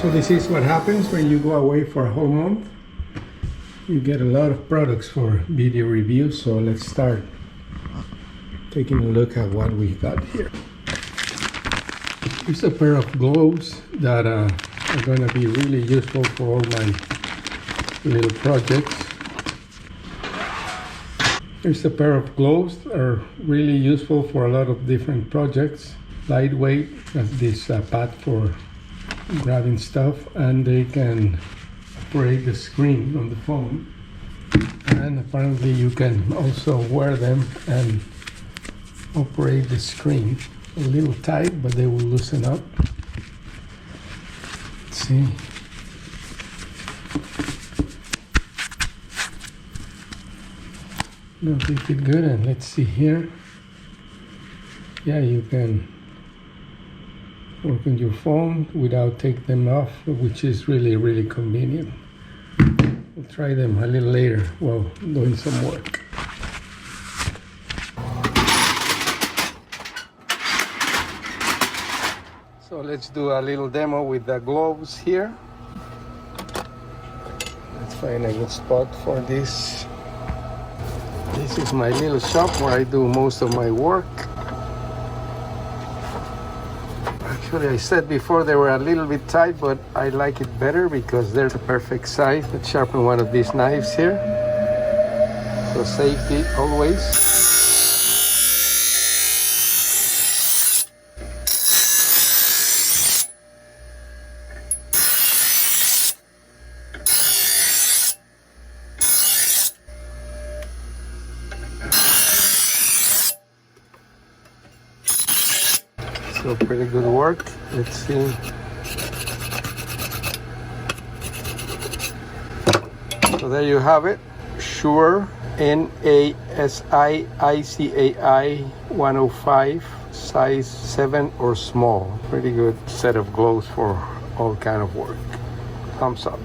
So this is what happens when you go away for a whole month. You get a lot of products for video reviews. So let's start taking a look at what we got here. Here's a pair of gloves that are going to be really useful for all my little projects. Here's a pair of gloves that are really useful for a lot of different projects. Lightweight, has this pad for grabbing stuff, and they can operate the screen on the phone. And apparently you can also wear them and operate the screen. A little tight, but they will loosen up. Let's see. They fit good, and let's see here. Yeah, you can work on your phone without taking them off, which is really convenient. We'll try them a little later while doing some work. So let's do a little demo with the gloves here. Let's find a good spot for this. This is my little shop where I do most of my work. Actually, I said before they were a little bit tight, but I like it better because they're the perfect size. Let's sharpen one of these knives here. For safety, always. So pretty good work. Let's see. So there you have it. Shure NASIICAI 105, size 7 or small. Pretty good set of gloves for all kind of work. Thumbs up.